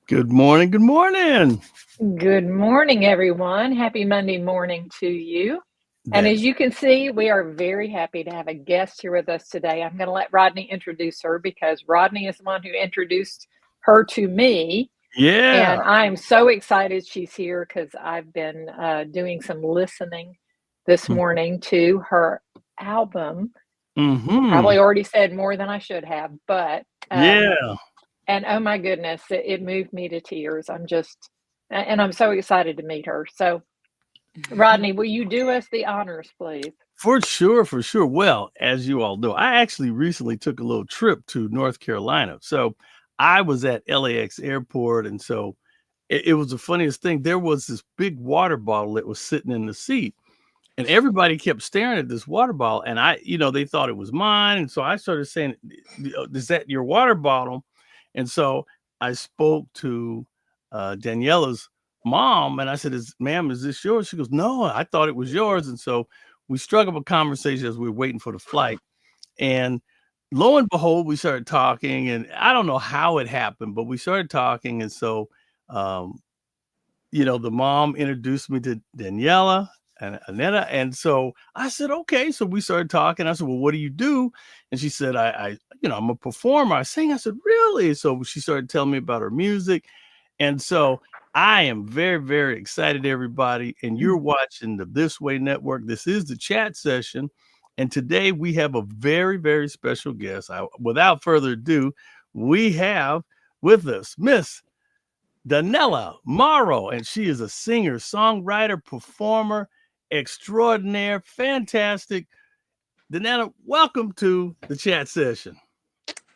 Good morning. Good morning. Good morning, everyone. Happy Monday morning to you. And That as you can see, we are very happy to have a guest here with us today. I'm going to let Rodney introduce her because Rodney is the one who introduced her to me. yeah. And I'm so excited she's here because I've been doing some listening this morning to her album. Mm-hmm. Probably already said more than I should have, but Yeah. and oh my goodness, it moved me to tears. And I'm so excited to meet her. So, Rodney, will you do us the honors, please? For sure. For sure. Well, as you all know, I actually recently took a little trip to North Carolina. So I was at LAX airport. And so it was the funniest thing. There was this big water bottle that was sitting in the seat. And everybody kept staring at this water bottle. And they thought it was mine. And so I started saying, is that your water bottle? And so I spoke to Daniella's mom and I said, ma'am, is this yours? She goes, no, I thought it was yours. And so we struck up a conversation as we were waiting for the flight. And lo and behold, we started talking. And I don't know how it happened, but we started talking. And so, um, the mom introduced me to Daniella and Annetta. And so I said, okay. So we started talking. I said, well, what do you do? And she said, I'm a performer. I sing. I said, really? So she started telling me about her music. And so I am very, very excited, everybody. And you're watching the This Way Network. This is the chat session. And today we have a very, very special guest. Without further ado, we have with us Miss Daniella Morrow, and she is a singer, songwriter, performer extraordinaire, fantastic. Daniella, welcome to the chat session.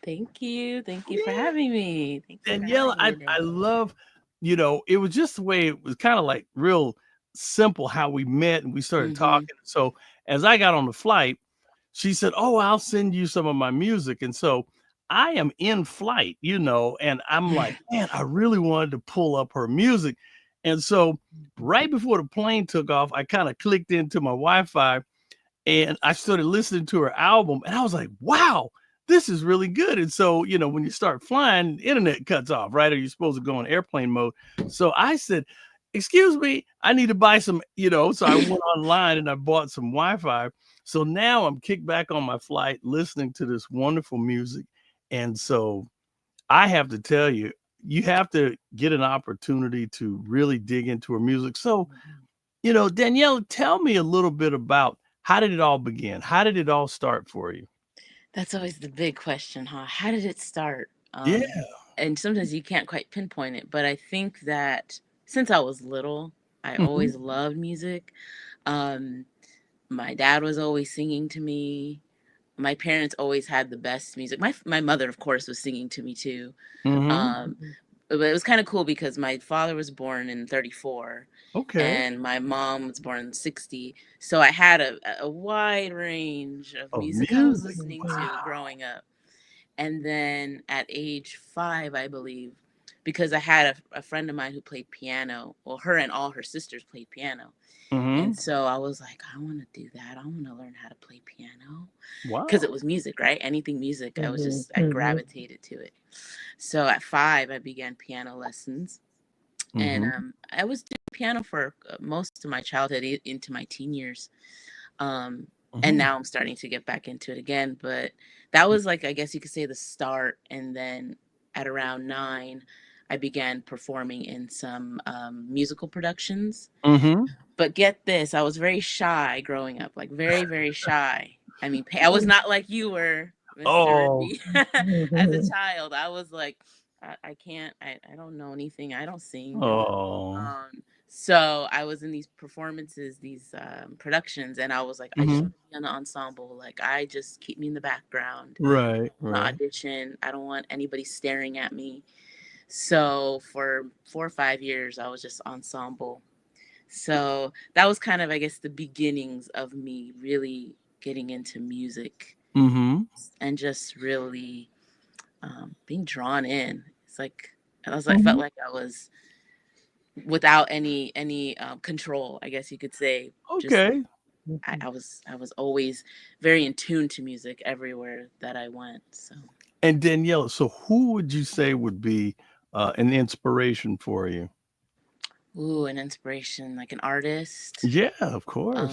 Thank you. Thank you for having me. Thanks for Daniella, having me I today. love, it was just the way it was kind of like real simple how we met and we started talking. So as I got on the flight, she said, oh, I'll send you some of my music. And so I am in flight, and I'm like, man, I really wanted to pull up her music. And so right before the plane took off, I kind of clicked into my Wi-Fi and I started listening to her album. And I was like, wow, this is really good. And so, when you start flying, the internet cuts off, right? Or you're supposed to go in airplane mode. So I said, excuse me, I need to buy some, so I went online and I bought some Wi-Fi. So now I'm kicked back on my flight listening to this wonderful music. And so I have to tell you, you have to get an opportunity to really dig into her music. So, Danielle, tell me a little bit about how did it all begin? How did it all start for you? That's always the big question, huh? How did it start? Yeah. And sometimes you can't quite pinpoint it, but I think that since I was little, I always loved music. Um, my dad was always singing to me. My parents always had the best music. My mother, of course, was singing to me too. Um, but it was kind of cool because my father was born in 34 Okay. and my mom was born in 60. So I had a wide range of Of music I was music. listening to Wow. growing up. And then at age 5, I believe, because I had a friend of mine who played piano. Well, her and all her sisters played piano. And so I was like, I want to do that. I want to learn how to play piano because Wow. it was music, right? Anything music. I gravitated to it. So at 5, I began piano lessons. And I was doing piano for most of my childhood into my teen years. And now I'm starting to get back into it again. But that was like, I guess you could say the start. And then at around 9, I began performing in some musical productions. But get this, I was very shy growing up, like very, very shy. I mean, I was not like you were, Mr. Oh. Rippy. As a child, I was like, I can't, I don't know anything. I don't sing. Oh. So I was in these performances, these productions, and I was like, I just want to be on the ensemble. Like, I just keep me in the background. Right. I want to audition. I don't want anybody staring at me. So for 4 or 5 years, I was just ensemble. So that was kind of, I guess, the beginnings of me really getting into music and just really being drawn in. It's like I felt like I was without any control, I guess you could say. Just Okay. I was always very in tune to music everywhere that I went. So. And Daniela, so who would you say would be an inspiration for you? Ooh, an inspiration, like an artist. Yeah, of course.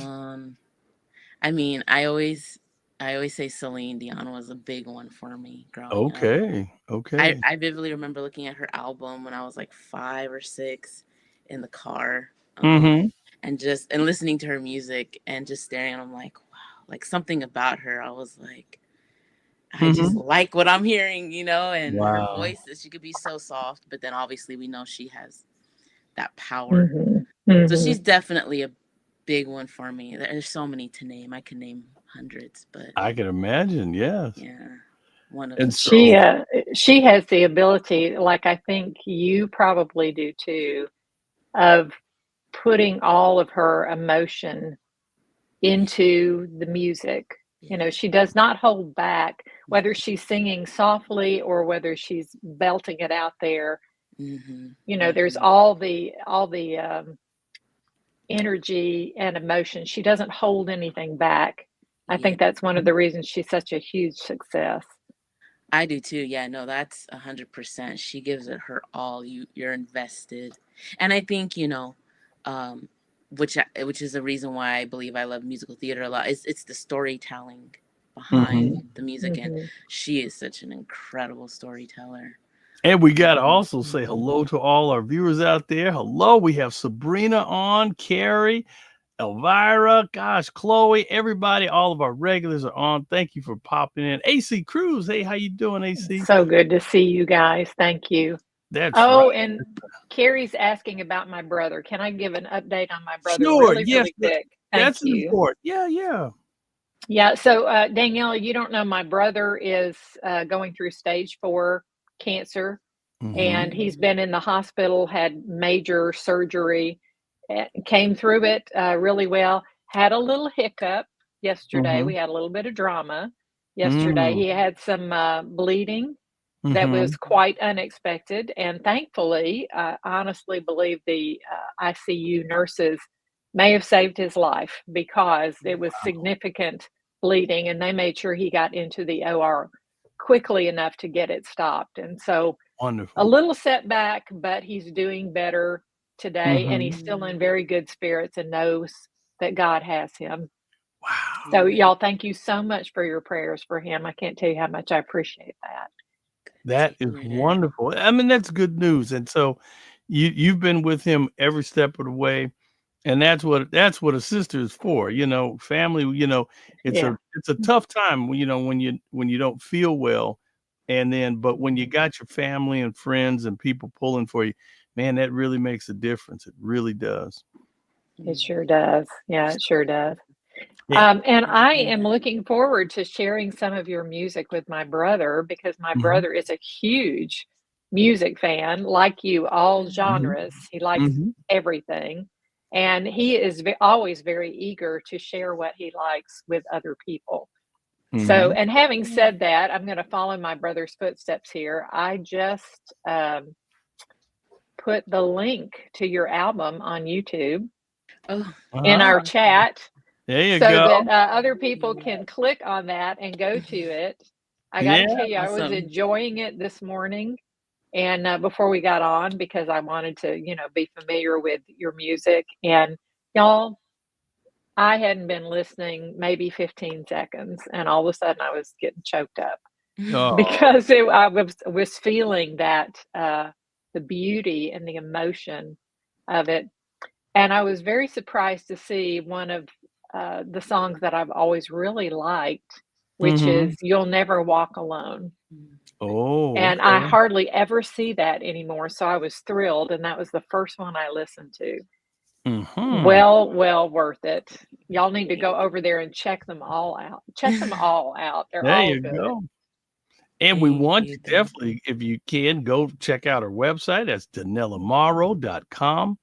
I mean, I always say Celine Dion was a big one for me growing up. Okay. Okay. I vividly remember looking at her album when I was like 5 or 6 in the car, Mm-hmm. and listening to her music and just staring. And I'm like, wow, like something about her. I was like, I just Mm-hmm. like what I'm hearing, and her Wow. voice, she could be so soft, but then obviously we know she has that power. Mm-hmm. So she's Mm-hmm. definitely a big one for me. There's so many to name. I can name hundreds, but I can imagine. Yes. yeah, one of And them for She so, sure. uh, she has the ability, like I think you probably do too, of putting all of her emotion into the music. Yeah. She does not hold back, whether she's singing softly or whether she's belting it out there. There's Mm-hmm. all the energy and emotion. She doesn't hold anything back. I Yeah, think that's one of the reasons she's such a huge success. I do too. Yeah, no, that's 100%. She gives it her all. You're invested, and I think um, which is the reason why I believe I love musical theater a lot. It's the storytelling mhm. behind the music, and Mhm. she is such an incredible storyteller. And we got to also say Mhm. hello to all our viewers out there. Hello. We have Sabrina on, Carrie, Elvira, gosh, Chloe, everybody, all of our regulars are on. Thank you for popping in. AC Cruz. Hey, how you doing, AC? So good to see you guys. Thank you. That's right. Oh, and Carrie's asking about my brother. Can I give an update on my brother Sure. really, Yes, really quick? Thank that's you. important. Yeah, yeah. Yeah, so Danielle, you don't know my brother is going through stage 4 cancer, Mm-hmm. and he's been in the hospital, had major surgery, came through it really well. Had a little hiccup yesterday. Mm-hmm. We had a little bit of drama yesterday. Mm-hmm. He had some bleeding that Mm-hmm. was quite unexpected. And thankfully, I honestly believe the ICU nurses may have saved his life because it was significant bleeding and they made sure he got into the OR quickly enough to get it stopped. And so a Wonderful. little setback, but he's doing better today and Mm-hmm. he's still in very good spirits and knows that God has him. Wow. So, Amen. y'all, thank you so much for your prayers for him. I can't tell you how much I appreciate that. That is Amen. wonderful. I mean, that's good news. And so you've been with him every step of the way. And that's what a sister is for. Family, it's Yeah. a tough time, when you don't feel well. And then but when you got your family and friends and people pulling for you, man, that really makes a difference. It really does. It Mm. sure does. Yeah, it sure does. Yeah. And I am looking forward to sharing some of your music with my brother because my Mhm. brother is a huge music fan, like you, all Mhm. genres. He likes Mhm. everything. And he is always very eager to share what he likes with other people. So, Mhm. and having said that, I'm going to follow my brother's footsteps here. I just put the link to your album on YouTube Oh, in Uh-huh. our chat There you so go. that other people can click on that and go to it. I got Yeah. to tell you, I was awesome. enjoying it this morning and before we got on because I wanted to, be familiar with your music. And y'all, I hadn't been listening maybe 15 seconds, and all of a sudden I was getting choked up Oh. because I was feeling that the beauty and the emotion of it. And I was very surprised to see one of the songs that I've always really liked, which Mhm. is You'll Never Walk Alone. Oh, And I okay. hardly ever see that anymore. So I was thrilled. And that was the first one I listened to. Mhm. Well worth it. Y'all need to go over there and check them all out. Check them all out. They're There all you good. go. And we Thank want you. you Thank you. definitely, if you can, go check out our website. That's DanielaMorrow.com.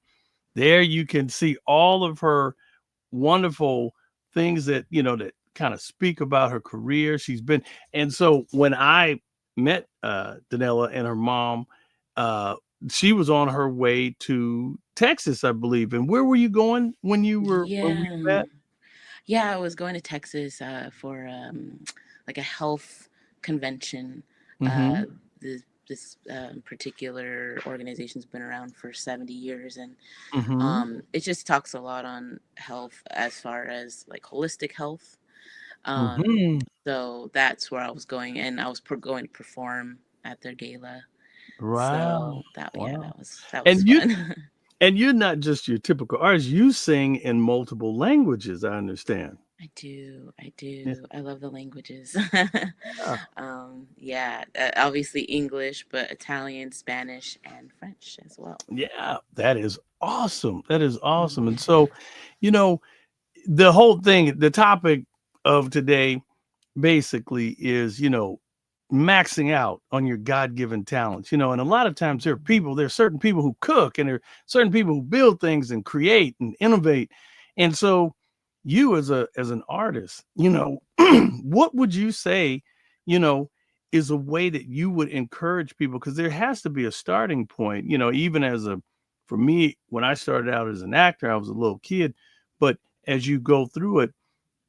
There you can see all of her wonderful things that kind of speak about her career. And so when I met Daniela and her mom, she was on her way to Texas, I believe. And where were you going when you were Yeah. at? Yeah, I was going to Texas for like a health convention. Mm-hmm. This particular organization's been around for 70 years, and Mm-hmm. it just talks a lot on health as far as like holistic health. Mm-hmm. So that's where I was going, and I was going to perform at their gala. Wow. So that, yeah, Wow. that was And you fun. and you're not just your typical artist. You sing in multiple languages, I understand. I do. I Yeah. do. I love the languages. Yeah. Yeah, obviously English, but Italian, Spanish, and French as well. Yeah, that is awesome. That is awesome. Mhm. And so, you know, the whole thing, the topic of today basically is, maxing out on your God-given talents. And a lot of times there's certain people who cook, and there are certain people who build things and create and innovate. And so you as an artist, what would you say, you know, is a way that you would encourage people? Because there has to be a starting point, even for me, when I started out as an actor, I was a little kid, but as you go through it,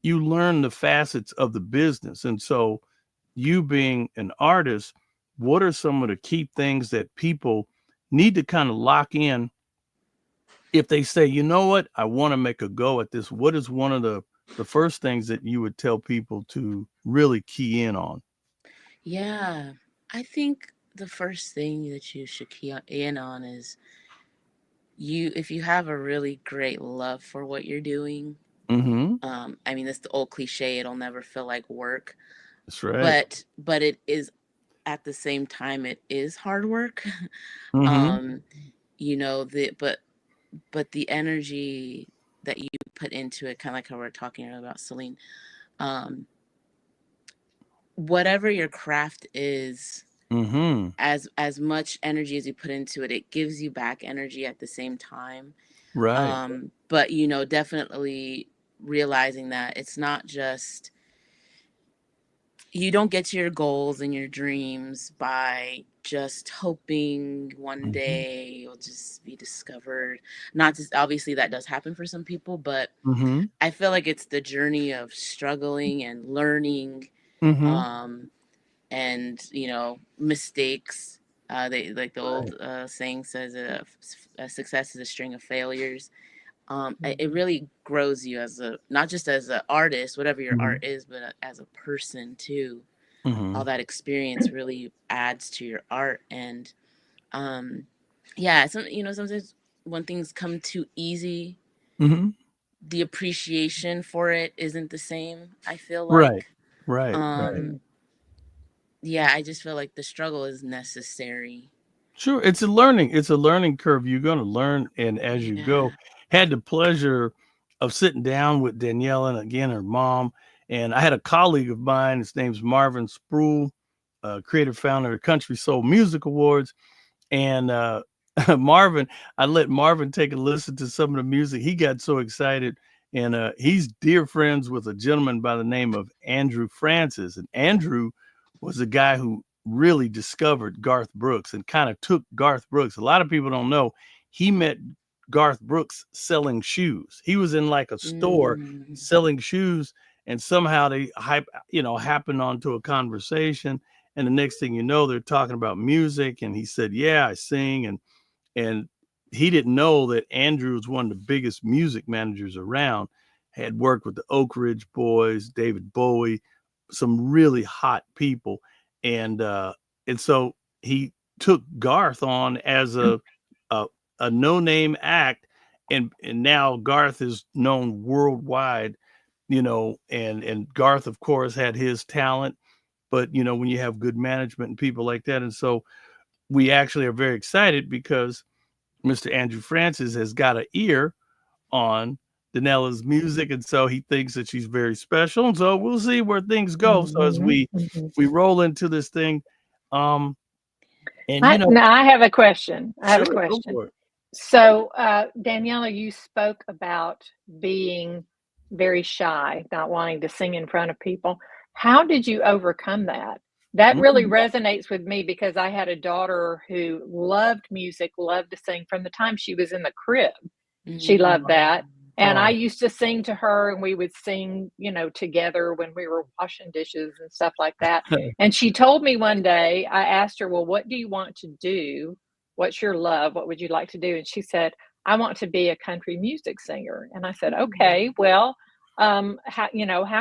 you learn the facets of the business. And so, you being an artist, what are some of the key things that people need to kind of lock in if they say, you know what, I want to make a go at this? What is one of the first things that you would tell people to really key in on? Yeah, I think the first thing that you should key in on is if you have a really great love for what you're doing. Mm-hmm. I mean, that's the old cliche, it'll never feel like work, That's right. but it is, at the same time, it is hard work. Mm-hmm. um, but the energy that you put into it, kind of like how we are talking earlier about Celine, um, whatever your craft is, Mm-hmm. as much energy as you put into it, it gives you back energy at the same time. Right. But definitely realizing that it's not just, you don't get to your goals and your dreams by just hoping one Mm-hmm. day you'll just be discovered. Not just, obviously that does happen for some people, but Mm-hmm. I feel like it's the journey of struggling and learning, Mm-hmm. um, and mistakes. They, like the Right. old saying says, a success is a string of failures. It really grows you as a, not just as an artist, whatever your Mm-hmm. art is, but as a person too. Mm-hmm. All that experience really adds to your art. And yeah, sometimes when things come too easy, Mm-hmm. the appreciation for it isn't the same, I feel Right. like. Right. Right. um yeah, I just feel like the struggle is necessary. Sure, it's a learning curve. You're going to learn, and as you Yeah. go, had the pleasure of sitting down with Daniella and again her mom. And I had a colleague of mine. His name's Marvin Spruill, creator founder of Country Soul Music Awards. And Marvin, I let Marvin take a listen to some of the music. He got so excited, and he's dear friends with a gentleman by the name of Andrew Francis. And Andrew was a guy who really discovered Garth Brooks and kind of took Garth Brooks. A lot of people don't know he met Garth Brooks selling shoes. He was in like a store Mm. selling shoes, and somehow they happened onto a conversation. And the next thing you know, they're talking about music. And he said, "Yeah, I sing." And he didn't know that Andrew was one of the biggest music managers around. Had worked with the Oak Ridge Boys, David Bowie, some really hot people. And so he took Garth on as a, a no-name act, and now Garth is known worldwide. And Garth, of course, had his talent, but when you have good management and people like that. And so we actually are very excited because Mr. Andrew Francis has got an ear on Daniella's music, and so he thinks that she's very special. And so we'll see where things go. So as Mhm, we mhm. we roll into this thing, um, and Now I have a question. I have a sure, go question. for it. So, Daniela, you spoke about being very shy, not wanting to sing in front of people. How did you overcome that? That really Mm. resonates with me because I had a daughter who loved music, loved to sing from the time she was in the crib. She loved that. And I Oh, used to sing to her, and we would sing, together when we were washing dishes and stuff like that. And she told me one day, I asked her, "Well, what do you want to do? What's your love? What would you like to do?" And she said, "I want to be a country music singer." And I said, "Okay, well, how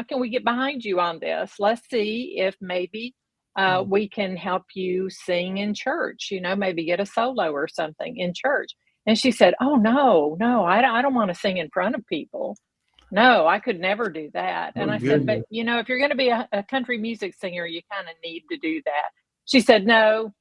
can we get behind you on this? Let's see if maybe we can help you sing in church, maybe get a solo or something in church." And she said, "Oh, no, no, I don't want to sing in front of people. No, I could never do that." oh And I said, "But, goodness. if you're going to be a country music singer, you kind of need to do that." She said, "No,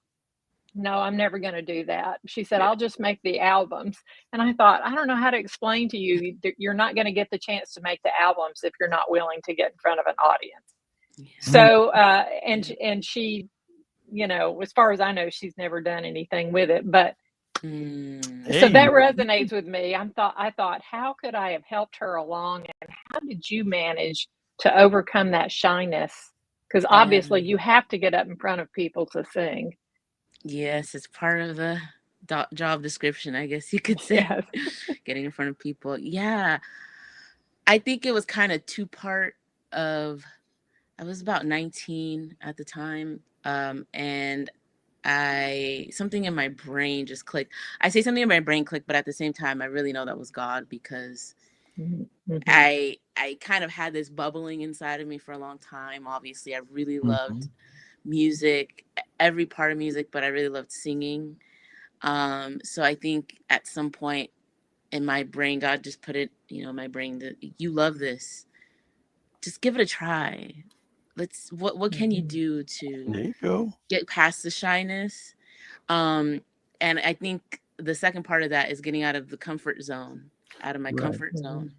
no, I'm never going to do that." She said, "I'll just make the albums." And I thought, I don't know how to explain to you that you're not going to get the chance to make the albums if you're not willing to get in front of an audience. Mm. So, and she, as far as I know, she's never done anything with it, but so Hey, that resonates with me. I thought, how could I have helped her along, and how did you manage to overcome that shyness? Because Yeah. obviously you have to get up in front of people to sing. Yes, it's part of the job description, I guess you could say. Yes. Getting in front of people. Yeah. I think it was kind of two-part of I was about 19 at the time. And I something in my brain just clicked. I say something in my brain clicked, but at the same time I really know that was God because Mm-hmm. I kind of had this bubbling inside of me for a long time. Obviously, I really loved Mhm. music, every part of music, but I really loved singing. So I think at some point in my brain, God just put it, in my brain that you love this. Just give it a try. What can you do to There you go. get past the shyness? Um, and I think the second part of that is getting out of the comfort zone, out of my Right. comfort zone,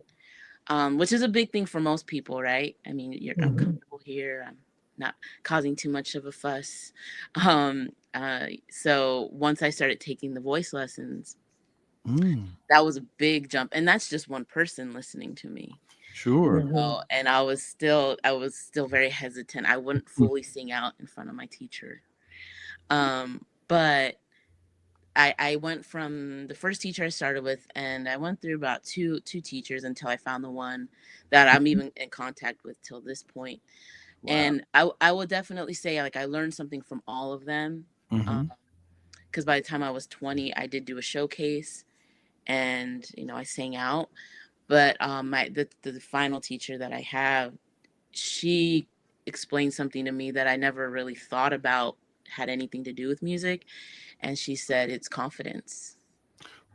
which is a big thing for most people, right? I mean, I'm comfortable here. I'm not causing too much of a fuss. So once I started taking the voice lessons, Mm. that was a big jump, and that's just one person listening to me. Sure. And I was still very hesitant. I wouldn't Mm. fully sing out in front of my teacher. But I went from the first teacher I started with, and I went through about two teachers until I found the one that I'm even in contact with till this point. Wow. And I will definitely say, like, I learned something from all of them. Mhm. Because by the time I was 20, I did do a showcase, and I sang out. But the final teacher that I have, she explained something to me that I never really thought about had anything to do with music. And she said, it's confidence.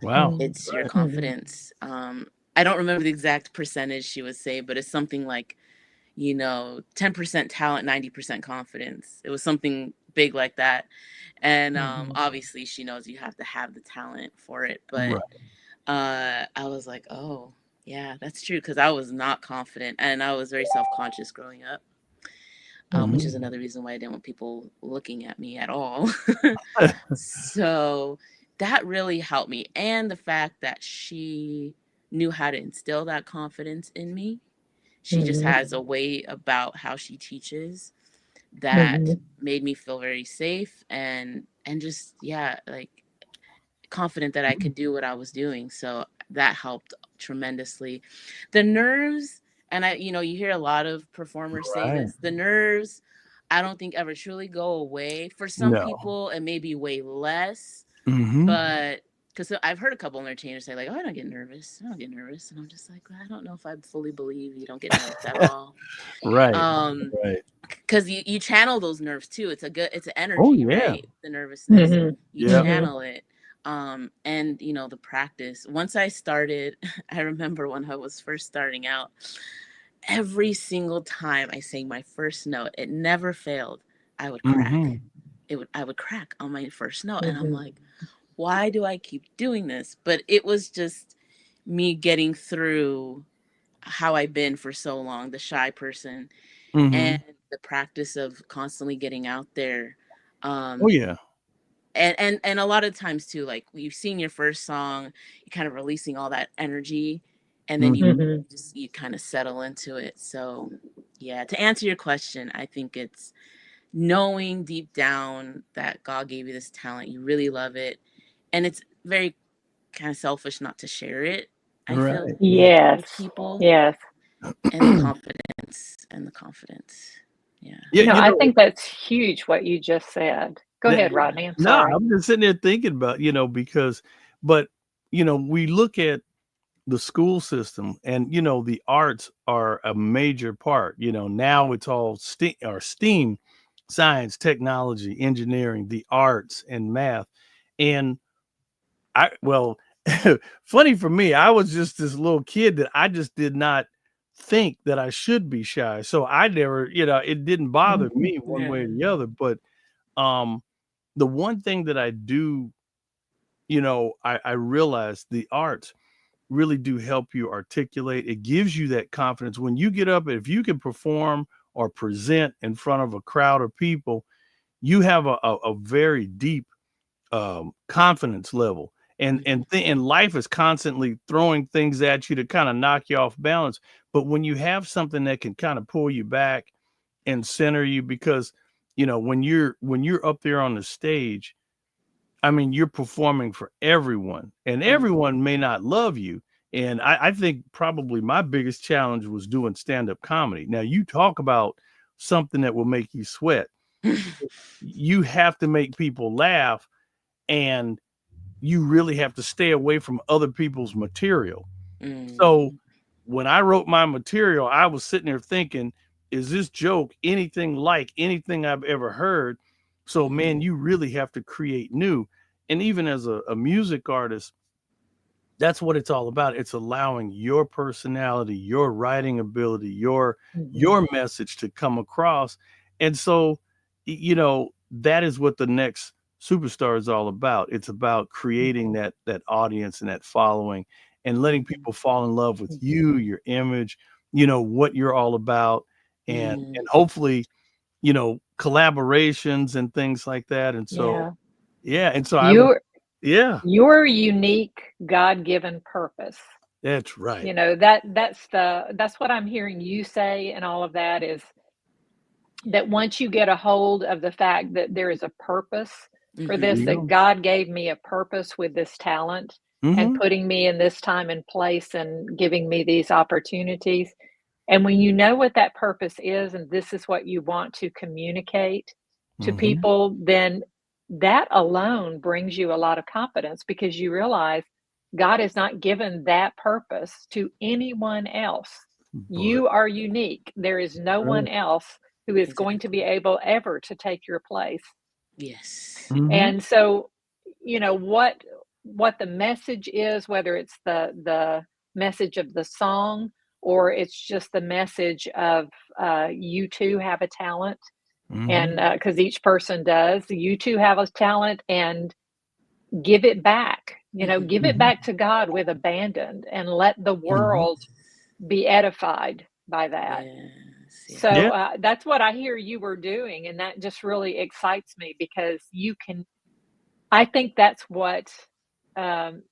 Wow. It's your Right. confidence. I don't remember the exact percentage she would say, but it's something like, 10% talent, 90% confidence. It was something big like that. And obviously she knows you have to have the talent for it. But Right. I was like, oh, yeah, that's true. Because I was not confident, and I was very self-conscious growing up, which is Mhm. another reason why I didn't want people looking at me at all. So that really helped me. And the fact that she knew how to instill that confidence in me. She just has a way about how she teaches that made me feel very safe and just, yeah, like confident that I could do what I was doing. So that helped tremendously. The nerves, and you hear a lot of performers say Right. this, the nerves, I don't think ever truly go away. For some No. people, it may be way less, Mhm. but because I've heard a couple entertainers say, like, oh, I don't get nervous. I don't get nervous. And I'm just like, well, I don't know if I fully believe you don't get nervous at all. Right. Right. Because you channel those nerves too. It's an Oh, energy, yeah. right? The nervousness, you Yeah. channel it. And the practice. Once I started, I remember when I was first starting out, every single time I sang my first note, it never failed. I would crack. Mhm. I would crack on my first note, and I'm like, why do I keep doing this? But it was just me getting through how I've been for so long, the shy person, and Mhm. the practice of constantly getting out there. Oh, Um, yeah. and a lot of times too, like you've seen your first song, you kind of releasing all that energy, and then you Mhm. you kind of settle into it. So yeah, to answer your question, I think it's knowing deep down that God gave you this talent, you really love it, and it's very kind of selfish not to share it. I feel Right. with Yes. people, Yes. and the confidence. Yeah. Yeah, No, I think that's huge what you just said. Go that, ahead, Rodney. I'm no, sorry. I'm just sitting there thinking about, because, but, we look at the school system and, the arts are a major part. Now it's all STEAM, science, technology, engineering, the arts, and math. And well, funny for me, I was just this little kid that I just did not think that I should be shy. So I never, it didn't bother Mhm. me one way or Yeah. the other. But um, the one thing that I do, I realize the arts really do help you articulate. It gives you that confidence when you get up. If you can perform or present in front of a crowd of people, you have a very deep confidence level. And life is constantly throwing things at you to kind of knock you off balance. But when you have something that can kind of pull you back and center you, because when you're up there on the stage, I mean, you're performing for everyone, and everyone may not love you. And I think probably my biggest challenge was doing stand-up comedy. Now, you talk about something that will make you sweat. You have to make people laugh, and you really have to stay away from other people's material. So Mm. when I wrote my material, I was sitting there thinking, is this joke anything like anything I've ever heard? So, man, you really have to create new. And even as a music artist, that's what it's all about. It's allowing your personality, your writing ability, your Mhm. your message to come across. And so, that is what the next superstar is all about. It's about creating Mhm. that audience and that following, and letting Mhm. people fall in love with Mhm. you, your image, what you're all about, Mm. and hopefully, collaborations and things like that. And so, Yeah. yeah, and so I would, Your yeah, your unique God-given purpose. that's right. That's what I'm hearing you say and all of that is that once you get a hold of the fact that there is a purpose for There this, Mm-hmm. you that go. God gave me a purpose with this talent and Mhm. putting me in this time and place and giving me these opportunities. And when you know what that purpose is and this is what you want to communicate to Mhm. people, then that alone brings you a lot of confidence because you realize God has not given that purpose to anyone else. But You are unique. There is no one right. else who is going to be Exactly. able ever to take your place. Yes. Mhm. And so, what the message is, whether it's the message of the song or it's just the message of you too have a talent, and Mhm. because each person does, you too have a talent, and give it back. Mm-hmm. Give it Mhm. back to God with abandon, and let the Mhm. world be edified by that. Yes. So Yeah. Yes. that's what I hear you were doing, and that just really excites me because you can. I think that's what um,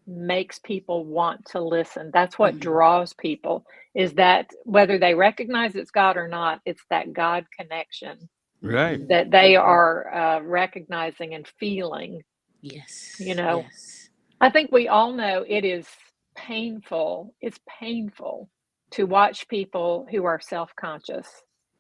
makes people want to listen. That's what Mm-hmm. draws people is that whether they recognize it's God or not, it's that God connection Right. Mm-hmm. that they are recognizing and feeling. You Yes. know, Yes. I think we all know it is painful. It's painful to watch people who are self conscious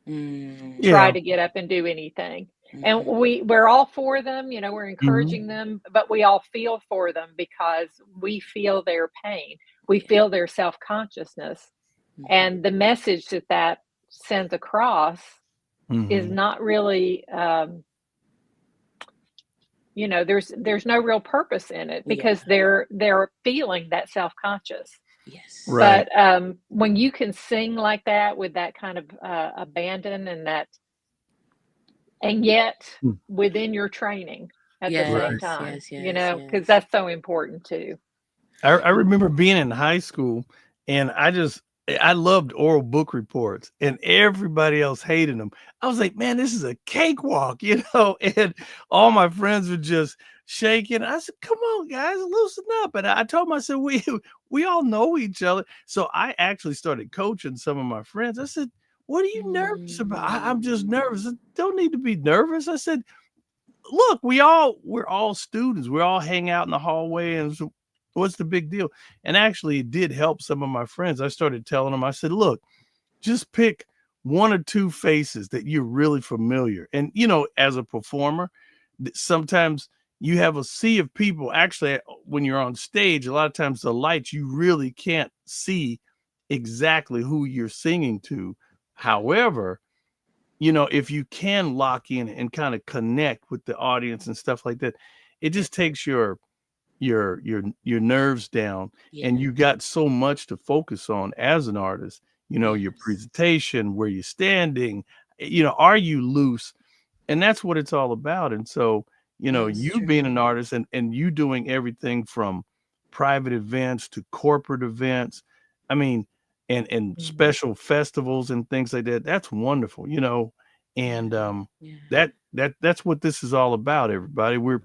Mm. try Yeah. to get up and do anything. And Mm-hmm. we're all for them, we're Mhm. encouraging them, but we all feel for them because we feel their pain. We Yeah. feel their self-consciousness. Mm-hmm. And the message that sends across is Mhm. not really there's no real purpose in it Yeah. because they're feeling that self-conscious. Yes. Right. But when you can sing like that with that kind of abandon and that and yet Mm. within your training at the same Right. Yes. time, Yes. Yes. because Yes. that's so important too. I remember being in high school, and I loved oral book reports, and everybody else hated them. I was like, man, this is a cakewalk, and all my friends were just shaking. I said, come on, guys, loosen up. And I told myself, we all know each other. So I actually started coaching some of my friends. I said, what are you nervous about? I'm just nervous. I don't need to be nervous. I said, look, we're all students. We all hang out in the hallway, and so what's the big deal? And actually, it did help some of my friends. I started telling them, I said, look, just pick one or two faces that you're really familiar. And as a performer, sometimes you have a sea of people. Actually, when you're on stage, a lot of times the lights, you really can't see exactly who you're singing to. However, if you can lock in and kind of connect with the audience and stuff like that, it just takes your nerves down, and you got so much to focus on as an artist. Your presentation, where you're standing, are you loose? And that's what it's all about. And so, you being an artist and you doing everything from private events to corporate events, I mean, and special festivals and things like that, that's wonderful, and that's what this is all about, everybody. We're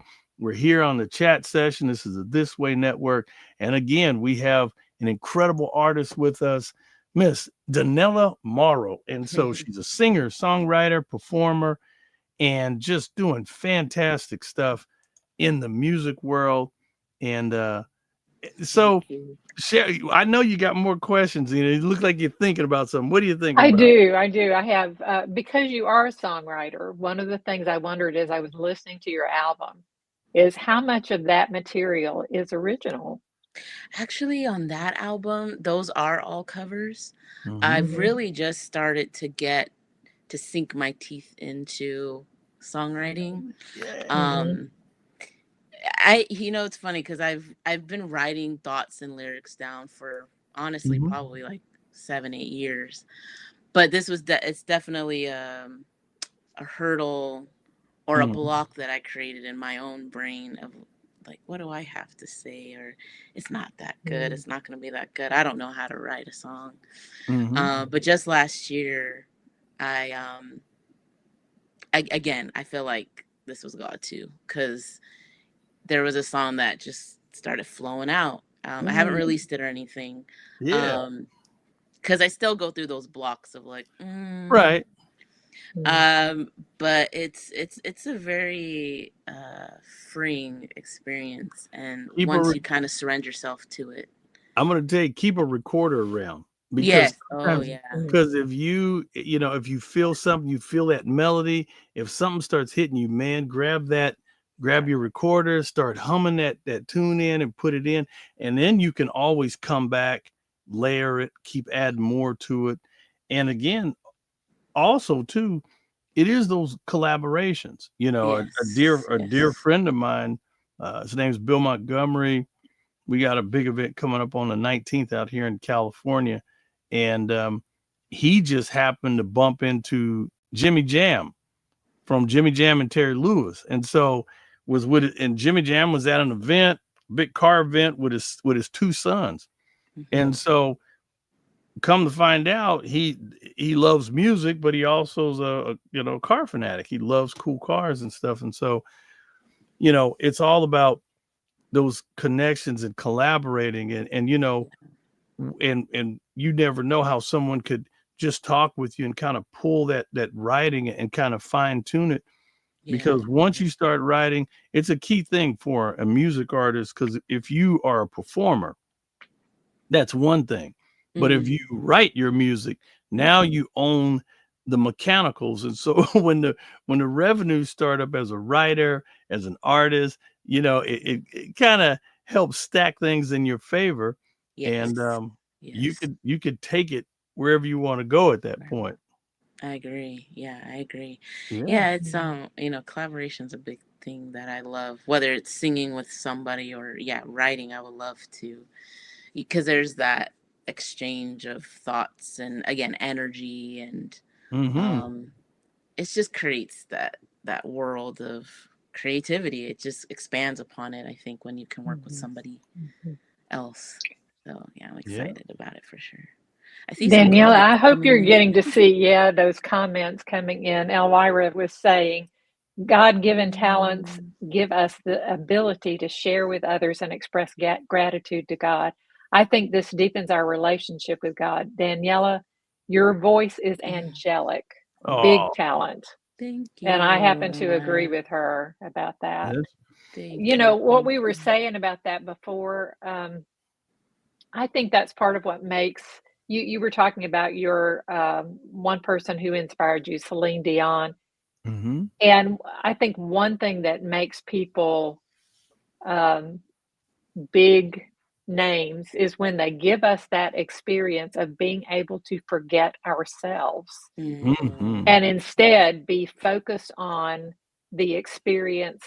here on the chat session. This is a This Way Network. And again, we have an incredible artist with us, Miss Daniella Morrow. And so she's a singer, songwriter, performer, and just doing fantastic stuff in the music world. And so, I know you got more questions. You look like you're thinking about something. What do you think about? I do. I have, because you are a songwriter, one of the things I wondered as I was listening to your album is how much of that material is original? Actually, on that album, those are all covers. I've really just started to sink my teeth into songwriting. It's funny because I've been writing thoughts and lyrics down for honestly probably like 7-8 years, but it's definitely a hurdle or a block that I created in my own brain of like, what do I have to say? Or it's not that good. It's not going to be that good. I don't know how to write a song. But just last year, I feel like this was God too, because there was a song that just started flowing out. I haven't released it or anything. Because I still go through those blocks of like, Right. But it's a very freeing experience, and once you kind of surrender yourself to it. I'm gonna tell you, keep a recorder around, because because if you feel something, you feel that melody. If something starts hitting you, man, grab your recorder, start humming that tune in and put it in, and then you can always come back, layer it, keep adding more to it. And again, also too, it is those collaborations. A dear friend of mine, his name's Bill Montgomery. We got a big event coming up on the 19th out here in California, and he just happened to bump into Jimmy Jam from Jimmy Jam and Terry Lewis, and so was with it. And Jimmy Jam was at an event, big car event with his two sons, and so come to find out, he loves music, but he also is a car fanatic. He loves cool cars and stuff, and so it's all about those connections and collaborating, and you never know how someone could just talk with you and kind of pull that writing and kind of fine tune it, because once you start writing, it's a key thing for a music artist, because if you are a performer, that's one thing. But if you write your music, now you own the mechanicals. And so when the revenues start up as a writer, as an artist, it kind of helps stack things in your favor. And you could take it wherever you want to go at that point. I agree. Yeah, I agree. Yeah, it's collaboration's a big thing that I love. Whether it's singing with somebody or writing, I would love to, because there's that exchange of thoughts and again energy, and it just creates that world of creativity. It just expands upon it, I think, when you can work with somebody else. So I'm excited about it for sure. I see Daniella, I hope you're getting to see those comments coming in. Elvira was saying, God-given talents give us the ability to share with others and express gratitude to God. I think this deepens our relationship with God. Daniella, Your voice is angelic, big Oh, talent. Thank And I happen to agree you. with her about that. that's Thank You you. know, what Thank we were you. saying about that before, I think that's part of what makes you were talking about your one person who inspired you, Celine Dion. mhm, And I think one thing that makes people um, big names is when they give us that experience of being able to forget ourselves mhm, and instead be focused on the experience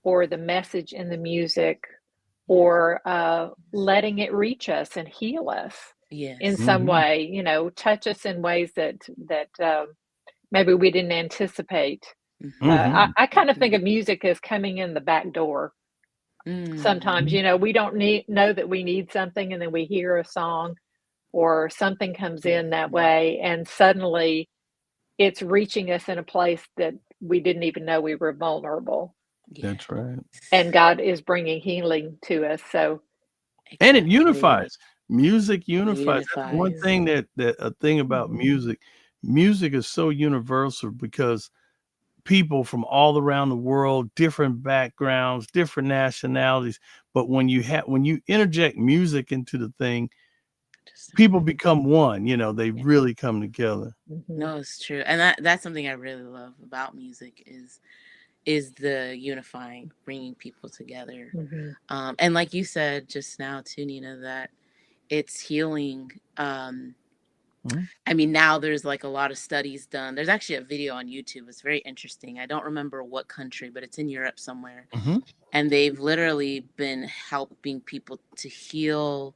or the message in the music or letting it reach us and heal us in Yes. some mhm, way, you know, touch us in ways that maybe we didn't anticipate. mhm. I kind of think of music as coming in the back door. Sometimes, Mm. you know, we don't know that we need something, and then we hear a song or something comes Yes. in that way, and suddenly it's reaching us in a place that we didn't even know we were vulnerable. Yes. That's right. And God is bringing healing to us. So, And it Exactly. unifies. Music unifies. That's one Unifies. thing that a thing about mhm, music. Music is so universal because people from all around the world, different backgrounds, different nationalities. But when you interject music into the thing, Just people become one. You know, they yeah. really come together. mhm, No, it's true. And that's something I really love about music is the unifying, bringing people together. mhm, And like you said just now too, Nina, that it's healing. Mhm, I mean, now there's like a lot of studies done. There's actually a video on YouTube. It's very interesting. I don't remember what country, but it's in Europe somewhere. mhm, And they've literally been helping people to heal,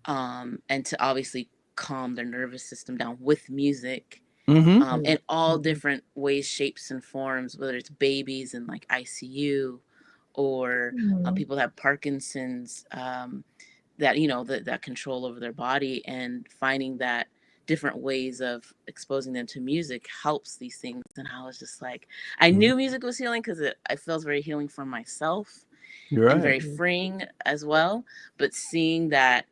and to obviously calm their nervous system down with music, mhm, in all mhm, different ways, shapes, and forms, whether it's babies in like ICU or mhm, people that have Parkinson's, that, you know, that control over their body, and finding that different ways of exposing them to music helps these things. And I was just like, I mhm. knew music was healing because it feels very healing for myself You're and right. very mhm, freeing as well. But seeing that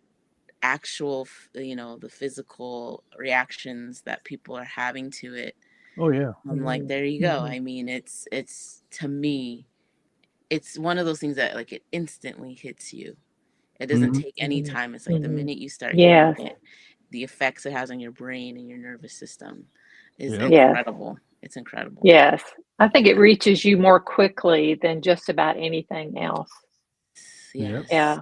actual, you know, the physical reactions that people are having to it, Oh yeah. I'm like, mhm, there you go. mhm, I mean, it's to me, it's one of those things that like it instantly hits you. It doesn't Mhm, take any mhm, time. It's like the mhm. minute you start hearing Yes, it, the effects it has on your brain and your nervous system is yep. yes, incredible. It's incredible. yes. I think it Yeah. reaches you more quickly than just about anything else. Yep. Yes. Yeah.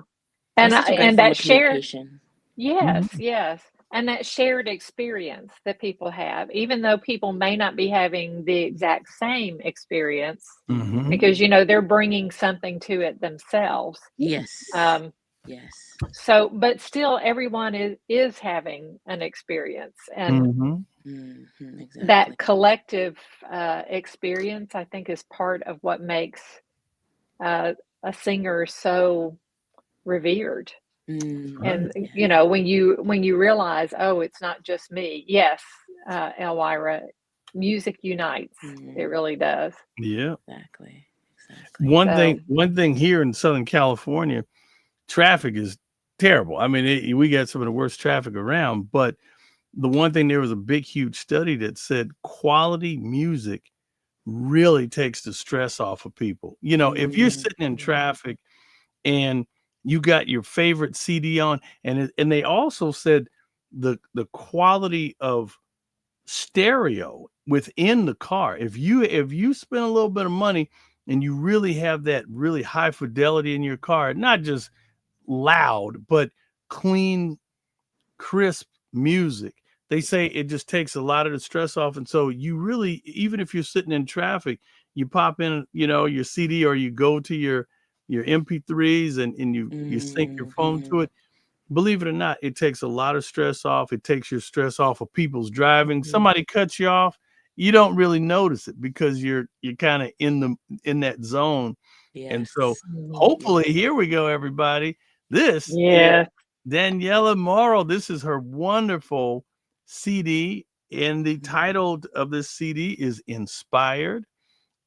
And it's such a great And form that of shared, communication. yes, Mhm, yes. And that shared experience that people have, even though people may not be having the exact same experience, mhm. because, you know, they're bringing something to it themselves. Yes. Um, Yes. so, but still, everyone is having an experience, and Mhm. that Exactly. collective experience, I think, is part of what makes uh, a singer so revered. Right. And you Yes. know, when you realize, oh, it's not just me. Yes, Elvira, music unites. It Mm, really does. Yeah. exactly. Exactly. So, One thing here in Southern California, traffic is terrible. I mean, we got some of the worst traffic around, but the one thing, there was a big, huge study that said quality music really takes the stress off of people. You know, if you're Mm, sitting in traffic and you got your favorite CD on, and they also said the quality of stereo within the car. If you spend a little bit of money and you really have that really high fidelity in your car, not just loud, but clean, crisp music. They say it just takes a lot of the stress off. And so you really, even if you're sitting in traffic, you pop in, you know, your CD, or you go to your MP3s, and you sync your phone to mhm. it. Believe it or not, it takes a lot of stress off. It takes your stress off of people's driving. mhm, Somebody cuts you off, you don't really notice it because you're kind of in that zone. And so Yes. mhm. hopefully, Yes. here we go, everybody. This is Yes. Daniella Morrow. This is her wonderful CD, and the Mhm. title of this CD is Inspired.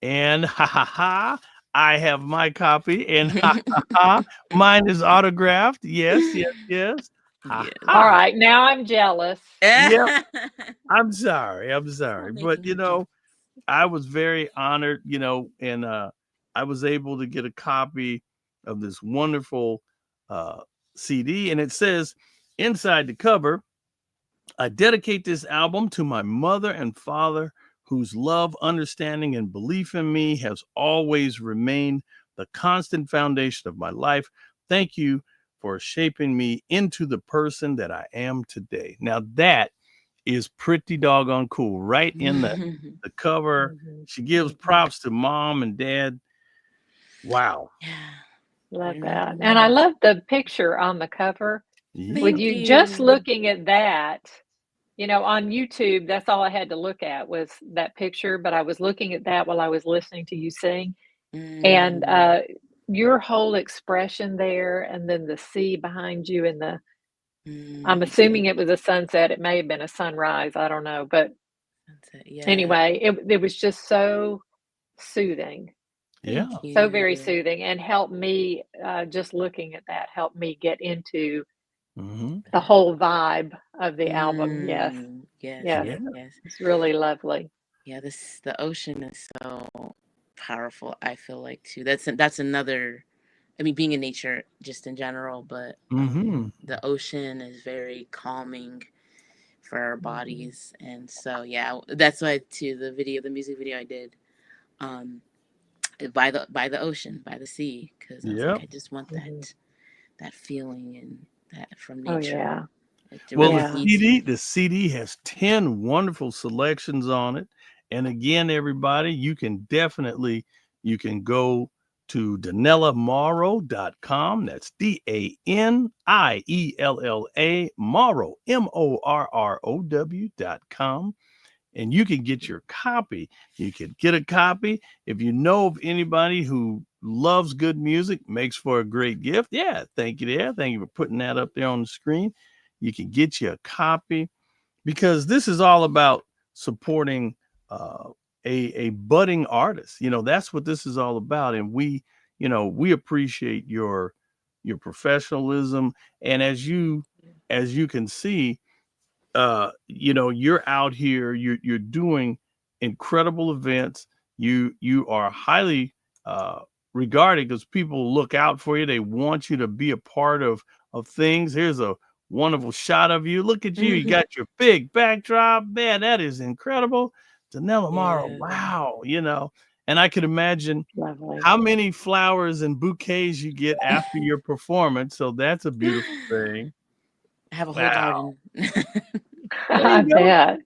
And ha ha ha, I have my copy, and ha ha ha, mine is autographed. Yes, yes, yes. Yes. All right, now I'm jealous. Yep. I'm sorry. Not But, making him jealous. I was very honored, and I was able to get a copy of this wonderful CD. And it says inside the cover, I dedicate this album to my mother and father, whose love, understanding, and belief in me has always remained the constant foundation of my life. Thank you for shaping me into the person that I am today. Now, that is pretty doggone cool. Right in the cover, she gives props to mom and dad. Wow. Yeah. Love that. And I love the picture on the cover Yeah. with you. Just looking at that, on YouTube, that's all I had to look at was that picture, but I was looking at that while I was listening to you sing. And your whole expression there, and then the sea behind you, and I'm assuming it was a sunset. It may have been a sunrise. I don't know. But Yeah. anyway, it was just so soothing. Yeah. So very soothing, and helped me, just looking at that, helped me get into the whole vibe of the album. Yes. Yes. Yes. Yes. Yes. It's really lovely. Yeah. The ocean is so powerful. I feel like too. That's another. I mean, being in nature just in general, but the ocean is very calming for our bodies, and so yeah, that's why too the music video I did, by the ocean, by the sea, because I was like, I just want that feeling and that from Oh nature. yeah. It Well, really feeds me. the CD has 10 wonderful selections on it. And again, everybody, you can go to DaniellaMorrow.com. That's DANIELLA Morrow, MORROW.com. And you can get your copy. You can get a copy. If you know of anybody who loves good music, makes for a great gift. Yeah, thank you there. Thank you for putting that up there on the screen. You can get you a copy, because this is all about supporting a budding artist. That's what this is all about. And we appreciate your professionalism. And as you can see, you're out here, you're doing incredible events. You are highly regarded, because people look out for you. They want you to be a part of things. Here's a wonderful shot of you. Look at you. You got your big backdrop. Man, that is incredible. Daniella Morrow. Wow. And I could imagine how many flowers and bouquets you get after your performance. So that's a beautiful thing. I have a whole garden. I bet.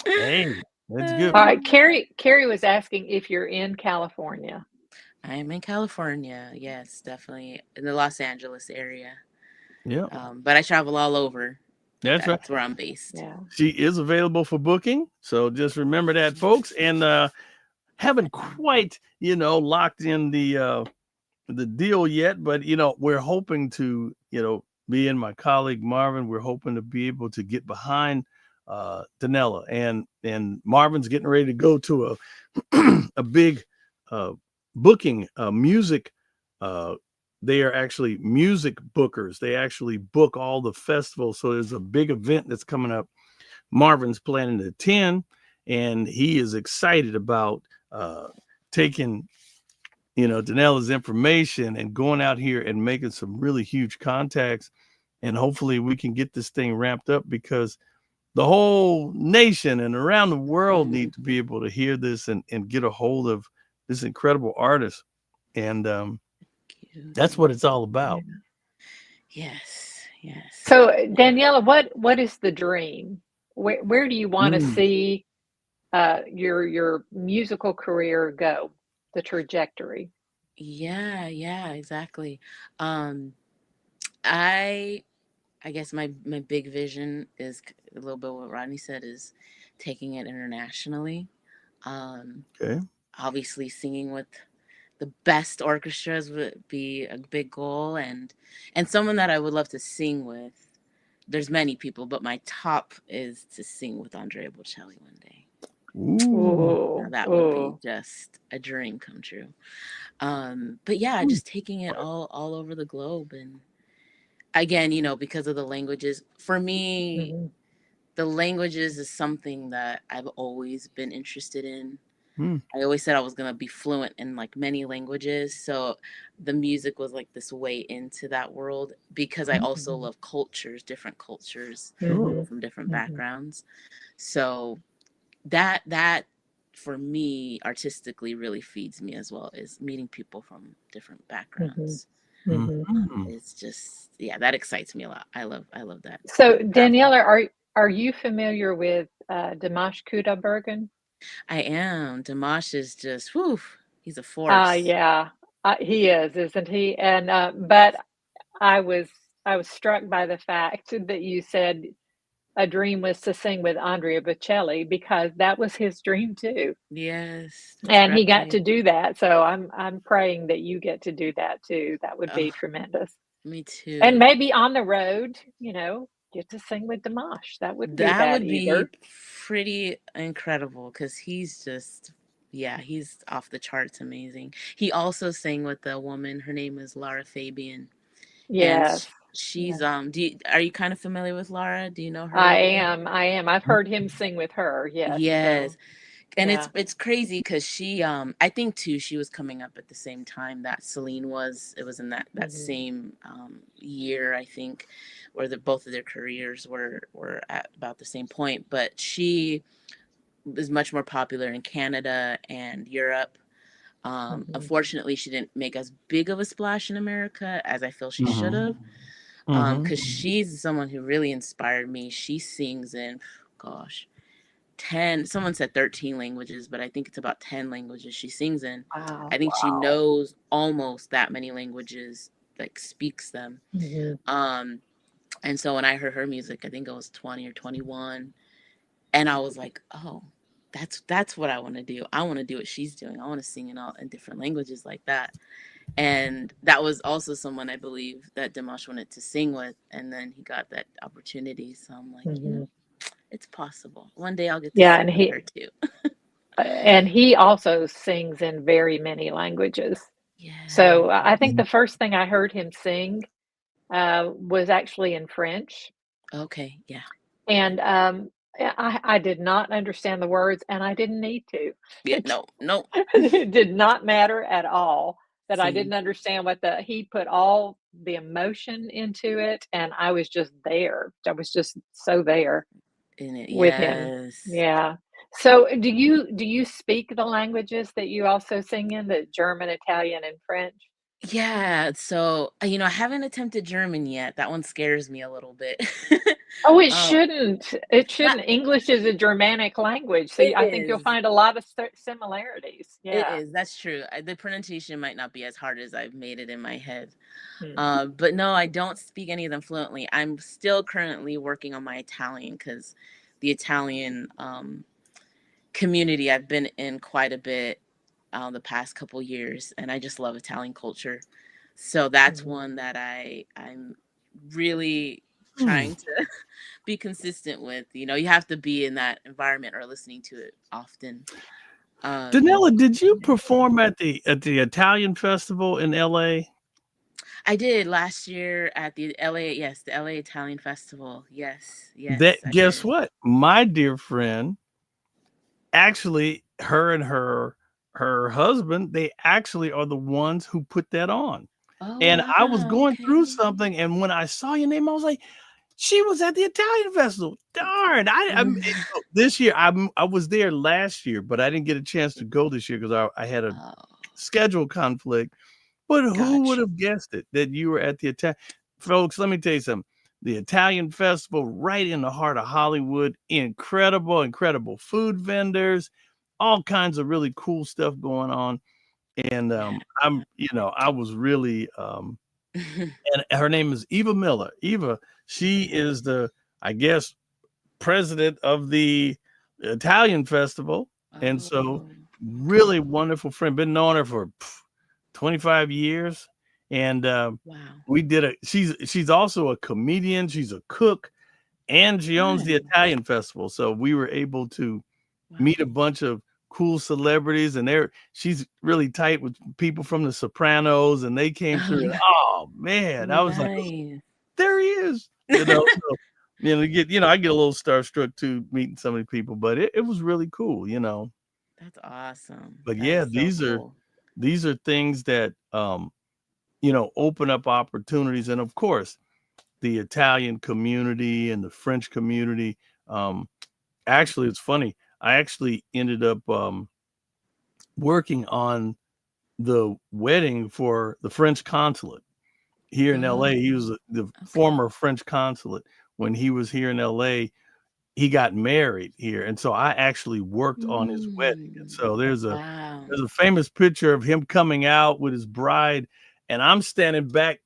Hey, that's good. All right, Carrie was asking if you're in California. I am in California. Yes, definitely in the Los Angeles area. Yeah. But I travel all over. That's right. That's where I'm based. Yeah. She is available for booking. So just remember that, folks. And haven't quite, locked in the deal yet, but we're hoping to, me and my colleague Marvin, we're hoping to be able to get behind Daniella, and Marvin's getting ready to go to a big booking music. They are actually music bookers. They actually book all the festivals. So there's a big event that's coming up. Marvin's planning to attend, and he is excited about taking Daniella's information and going out here and making some really huge contacts. And hopefully we can get this thing ramped up, because the whole nation and around the world need to be able to hear this and get a hold of this incredible artist. And that's what it's all about. Yes. Yes. So Daniella, what is the dream? Where do you want to see your musical career go, the trajectory? Yeah, exactly. I guess my big vision is a little bit what Rodney said, is taking it internationally. Okay. Obviously singing with the best orchestras would be a big goal, and someone that I would love to sing with. There's many people, but my top is to sing with Andrea Bocelli one day. Ooh. Now that would be just a dream come true. But yeah, just taking it all over the globe, and again, because of the languages, for me, Mm-hmm. the languages is something that I've always been interested in. Hmm. I always said I was going to be fluent in like many languages. So the music was like this way into that world, because I also love cultures, different cultures, Sure. people from different backgrounds. So that for me artistically really feeds me as well, is meeting people from different backgrounds. Mhm. It's just, yeah, that excites me a lot. I love that. So, Daniela, are you familiar with Dimash Kudaibergen? I am. Dimash is just, whew, he's a force. Yeah, he is, isn't he? And but I was I was struck by the fact that you said a dream was to sing with Andrea Bocelli, because that was his dream too, Yes, that's and he got right. to do that. So I'm praying that you get to do that too. That would be Oh, tremendous. me And too. maybe on the road, get to sing with Dimash. That wouldn't be That bad would be either. pretty incredible, because he's just, yeah, he's off the charts amazing. He also sang with a woman. Her name is Lara Fabian, and Yes. she's Yes. are you kind of familiar with Lara? Do you know her a I little bit? am. I am. I've heard him sing with her. Yes. Yes. So, And yeah. it's crazy because she I think too she was coming up at the same time that Celine was. It was in that Hmm. same year, I think, where both of their careers were at about the same point. But she was much more popular in Canada and Europe. Hmm. Unfortunately, she didn't make as big of a splash in America as I feel she should Mhm. have. Mhm. Because she's someone who really inspired me. She sings in, gosh, 10, someone said 13 languages, but I think it's about 10 languages she sings in. I Wow. think she knows almost that many languages, like speaks them. Hmm. um and so when I heard her music, I think I was 20 or 21, and I was like, oh, that's what I want to do. I want to do what she's doing. I want to sing in different languages like that. And that was also someone I believe that Dimash wanted to sing with, and then he got that opportunity. So I'm like, Hmm. it's possible one day I'll get to Yeah, sing with her too. and he also sings in very many languages. Yeah. So I think the first thing I heard him sing was actually in French, Okay. Yeah. and I did not understand the words, and I didn't need to. Yeah. It, No. No. it did not matter at all that I Same didn't understand he put all the emotion into it, and I was just there. I was just so there in it. with him. Yes. Yeah. So do you speak the languages that you also sing in, the German, Italian, and French? Yeah. So, I haven't attempted German yet. That one scares me a little bit. Oh, it um, shouldn't. It not, shouldn't. English is a Germanic language, so it I think you'll is. find a lot of similarities. It Yeah. is. That's true. The pronunciation might not be as hard as I've made it in my head. Hmm. But no, I don't speak any of them fluently. I'm still currently working on my Italian, because the Italian community I've been in quite a bit the past couple years, and I just love Italian culture. So that's Hmm. one that I'm really Hmm. trying to be consistent with. You have to be in that environment or listening to it often. Um, Danella, did you perform at the Italian festival in LA? I did last year at the LA, yes, the LA Italian Festival. Yes, That yes, I guess did. what? My dear friend, actually, her and her husband, they actually are the ones who put that on. Oh And I was wow, going through okay. something, and when I saw your name, I was like, she was at the Italian festival. Darn! This year I was there last year, but I didn't get a chance to go this year because I had a Oh, schedule conflict. But who would gotcha. have guessed it that you were at the Italian? Folks, let me tell you something. The Italian festival, right in the heart of Hollywood, incredible, incredible food vendors, all kinds of really cool stuff going on. And Yeah. I was really, and her name is Eva Miller. Eva, she Okay. is I guess, president of the Italian festival. And so, Oh, really wonderful friend. Been knowing her for 25 years. And wow. we did she's also a comedian, she's a cook, and she owns the Nice. Italian festival. So we were able to Wow. meet a bunch of cool celebrities, and she's really tight with people from the Sopranos, and they came Oh, through. And oh man, I was like, nice. there he is. You know, so, I get a little starstruck too meeting so many people, but it was really cool, you know. That's awesome. But That yeah, is so cool. these are things that open up opportunities, and of course, the Italian community and the French community. Actually, it's funny. I actually ended up working on the wedding for the French consulate here in LA. He was the former French consulate. When he was here in LA, he got married here, and so I actually worked on his wedding. And so there's a famous picture of him coming out with his bride, and I'm standing back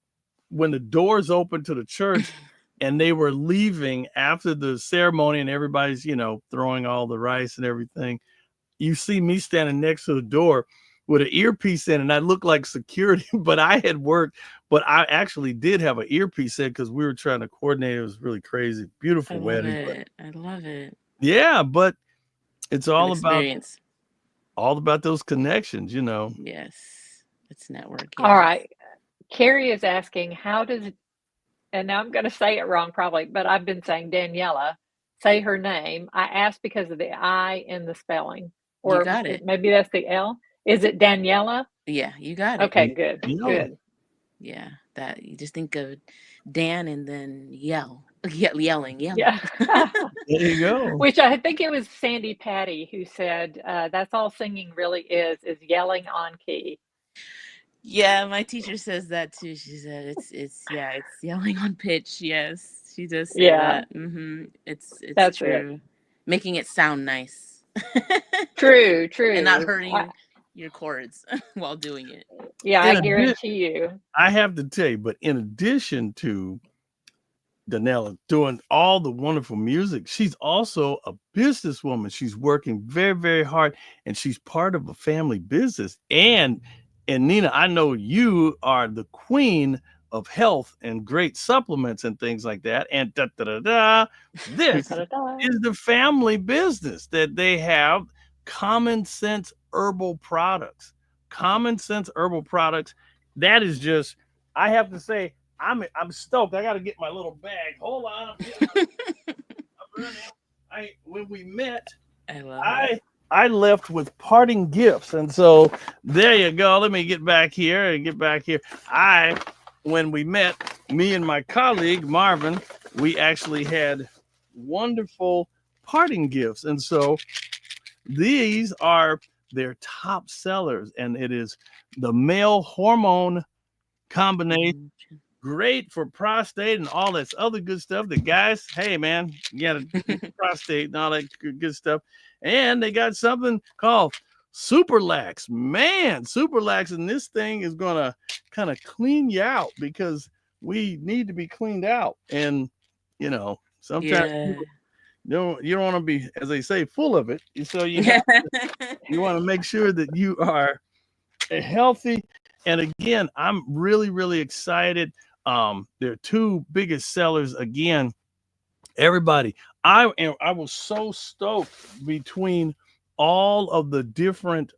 when the doors opened to the church, and they were leaving after the ceremony, and everybody's throwing all the rice and everything. You see me standing next to the door with an earpiece in, and I look like security, but I had worked, but I actually did have an earpiece in because we were trying to coordinate. It was really crazy. Beautiful wedding. I love it. Yeah, but it's all about those connections, Yes. It's networking. All right. Carrie is asking, how does, and now I'm going to say it wrong probably, but I've been saying Daniella, say her name. I asked because of the I in the spelling. Or you got it. Maybe that's the L. Is it Daniella? Yeah, you got it. Okay, good. Good. Yeah, that you just think of Dan and then yelling. Yeah. There you go. Which I think it was Sandy Patty who said, that's all singing really is yelling on key. Yeah, my teacher says that too. She said it's yelling on pitch. Yes, she does say that. It's that's true. It. Making it sound nice. True. And not hurting your chords while doing it. Yeah, I guarantee you. I have to tell you, but in addition to Daniella doing all the wonderful music, she's also a businesswoman. She's working very, very hard, and she's part of a family business. And Nina, I know you are the queen of health and great supplements and things like that. And this is the family business that they have, Common Sense Herbal Products. Common Sense Herbal Products. That is just, I have to say, I'm stoked. I got to get my little bag. Hold on. When we met, I left with parting gifts. And so there you go. Let me get back here. When we met, me and my colleague, Marvin, we actually had wonderful parting gifts. And so these are their top sellers. And it is the male hormone combination. Great for prostate and all that other good stuff. The guys, hey man, you got a prostate and all that good stuff. And they got something called Super Lax. Man, Super Lax, and this thing is gonna kind of clean you out because we need to be cleaned out. And sometimes you don't want to be, as they say, full of it. So you want to make sure that you are healthy. And again, I'm really, really excited. Their two biggest sellers again. Everybody, I was so stoked between all of the different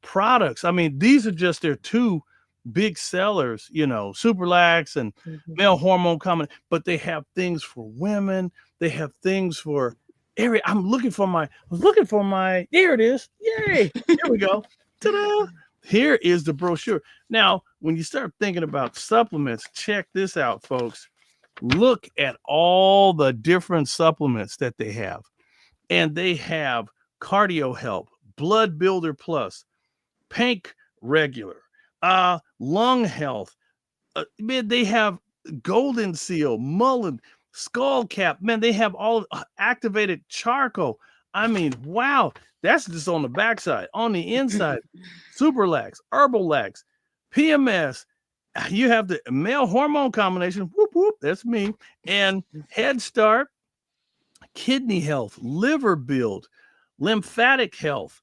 products. I mean, these are just their two big sellers, Super Lax and male hormone combination, but they have things for women. They have things for there it is. Yay. Here we go. Ta-da. Here is the brochure. Now, when you start thinking about supplements, check this out, folks. Look at all the different supplements that they have. And they have Cardio Help, Blood Builder Plus, Pank Regular, Lung Health. Man, they have Golden Seal, Mullen, Skull Cap. Man, they have all activated charcoal. I mean, wow. That's just on the backside. On the inside, Super Lax, Herbal Lax, PMS. You have the male hormone combination. Whoop, whoop. That's me. And Head Start, Kidney Health, Liver Build, Lymphatic Health,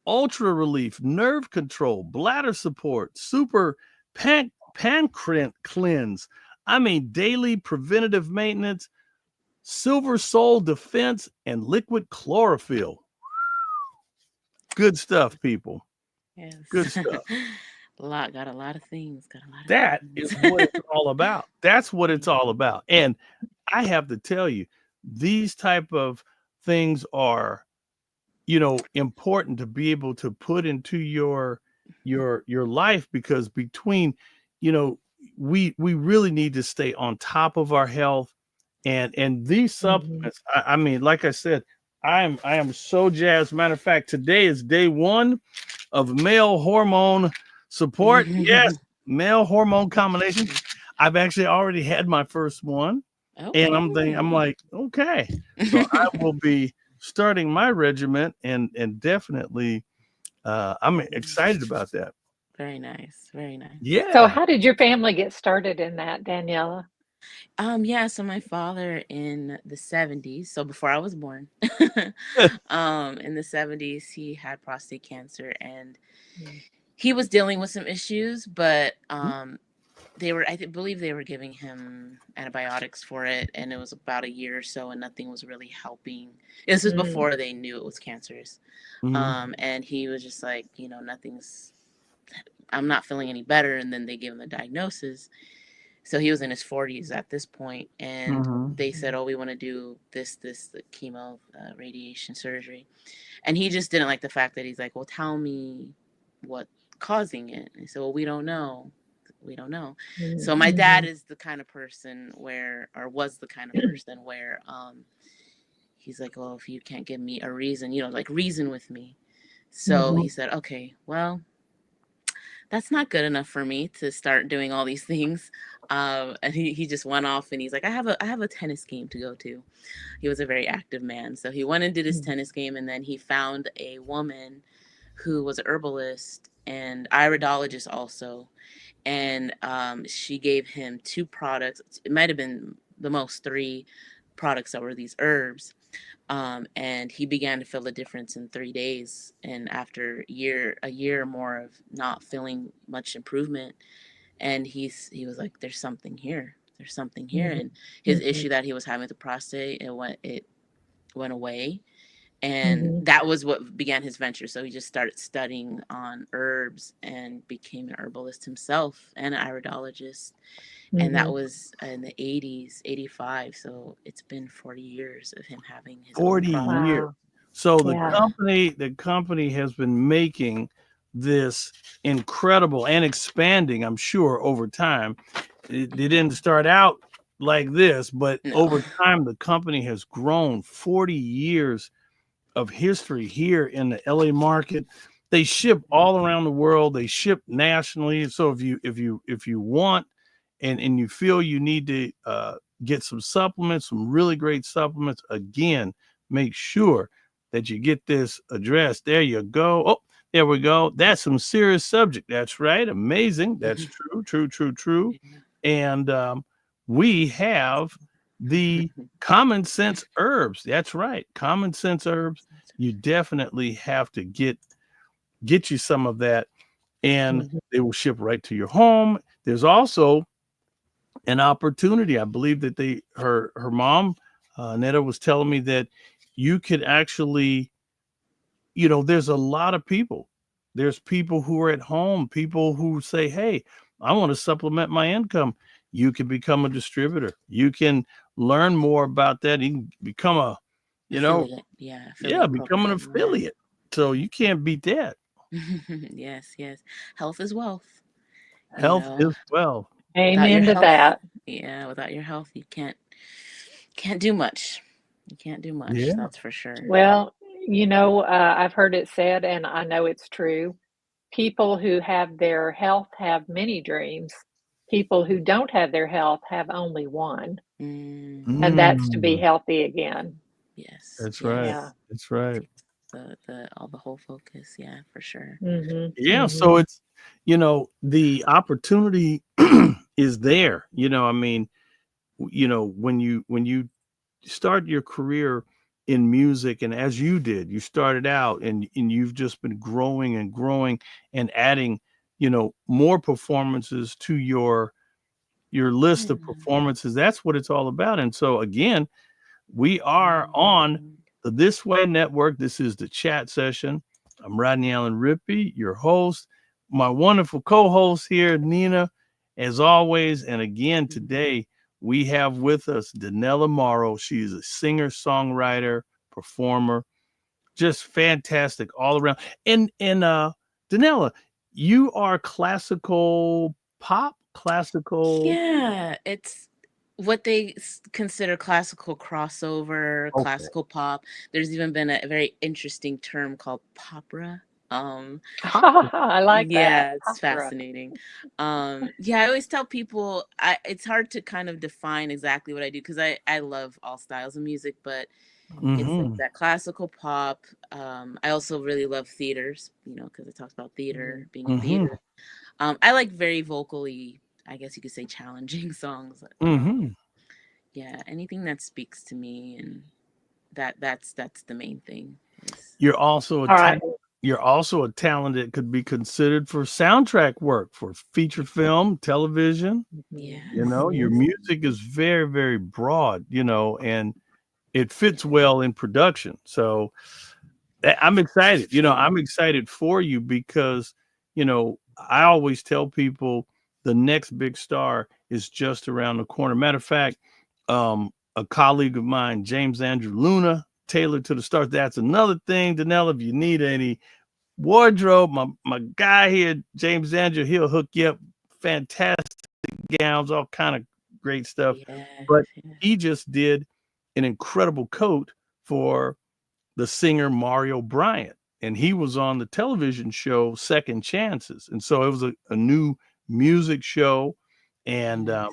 Ultra Relief, Nerve Control, Bladder Support, Super Pancreas Cleanse. I mean, Daily Preventative Maintenance, Silver Soul Defense, and Liquid Chlorophyll. Good stuff, people. Yes. Good stuff. got a lot of things. Got a lot of That things. is what it's all about. That's what it's all about. And I have to tell you, these type of things are, important to be able to put into your life, because between, you know, we really need to stay on top of our health, and these supplements. I mean, like I said, I am so jazzed. Matter of fact, today is day one of male hormone support. Yes, male hormone combination. I've actually already had my first one, and I'm Okay. like, okay, so I will be starting my regimen, and definitely, I'm excited about that. Very nice. Very nice. So Yeah. how did your family get started in that, Daniela? Yeah, so my father in the 70s, so before I was born, in the 70s, he had prostate cancer and he was dealing with some issues, but believe they were giving him antibiotics for it, and it was about a year or so, and nothing was really helping. This was before they knew it was cancerous. Mhm. And he was just like, I'm not feeling any better. And then they gave him the diagnosis. So he was in his 40s at this point, and Mhm. they said, "Oh, we want to do the chemo, radiation surgery," and he just didn't like the fact that he's like, "Well, tell me what's causing it." And so, "Well, we don't know. We don't know." So my dad is the kind of person or was the kind of person where, he's like, "Well, if you can't give me a reason, like reason with me." So he said, "Okay, well, that's not good enough for me to start doing all these things." And he just went off and he's like, I have a tennis game to go to. He was a very active man. So he went and did his tennis game, and then he found a woman who was a herbalist and iridologist also. And she gave him two products. It might have been the most three products that were these herbs. And he began to feel the difference in 3 days. And after a year or more of not feeling much improvement, and he was like, "There's something here. There's something here." And his issue that he was having with the prostate, it went away, and that was what began his venture. So he just started studying on herbs and became an herbalist himself and an iridologist. And that was in the 80s, 85. So it's been 40 years of him having his own 40 product. years. Wow. So Yeah. the company has been making this incredible and expanding, I'm sure, over time. They didn't start out like this, but No. over time the company has grown. 40 years of history here in the LA market. They ship all around the world. They ship nationally. So if you want and you feel you need to get some supplements, some really great supplements, again, make sure that you get this address. There you go. Oh, there we go. That's some serious subject. That's right. Amazing. That's true, true, true, true. And we have the common sense herbs. That's right. Common sense herbs. You definitely have to get you some of that, and they will ship right to your home. There's also an opportunity. I believe that her mom, Netta, was telling me that you could actually, there's a lot of people. There's people who are at home, people who say, "Hey, I want to supplement my income." You can become a distributor. You can learn more about that. You can become a, Affiliate. Yeah, affiliate become an program. affiliate. So you can't beat that. Yes, yes. Health is wealth. Health is wealth. Without your Amen to health, that. without your health, you can't do much. You can't do much, Yeah. that's for sure. Well, I've heard it said, and I know it's true. People who have their health have many dreams. People who don't have their health have only one, and that's to be Mm, healthy again. Yes, that's right. Yeah. yes. That's right. The whole focus, yeah, for sure. Yeah. So it's, the opportunity is there. I mean, when you start your career in music, and as you did, you started out and you've just been growing and growing and adding, more performances to your list of performances. That's what it's all about. And so again, we are on the This Way Network. This is the chat session. I'm Rodney Allen Rippy, your host. my wonderful co-host here, Nina, as always. And again, today we have with us Daniella Morrow. She's a singer, songwriter, performer, just fantastic all around. And Daniella, you are classical pop, classical. Yeah, it's what they consider classical crossover, Okay. classical pop. There's even been a very interesting term called popra. Um, I like that. yeah, it's Opera. fascinating. Yeah, I always tell people it's hard to kind of define exactly what I do because I love all styles of music, but it's like Mm-hmm. that classical pop. I also really love theaters, because it talks about theater, being in Mm-hmm. theater. I like very vocally, I guess you could say, challenging songs. Mm-hmm. Yeah, anything that speaks to me, and that's the main thing. You're also a All right. talent. You're also a talent that could be considered for soundtrack work for feature film, television. Yes. Your music is very, very broad, and it fits well in production. So I'm excited. I'm excited for you because, I always tell people the next big star is just around the corner. Matter of fact, a colleague of mine, James Andrew Luna, Tailored to the Stars. That's another thing, Daniella. If you need any wardrobe, my guy here, James Andrew, he'll hook you up. Fantastic gowns, all kind of great stuff. Yes, But yes. he just did an incredible coat for the singer Mario Bryant, and he was on the television show Second Chances, and so it was a new music show, and Yes.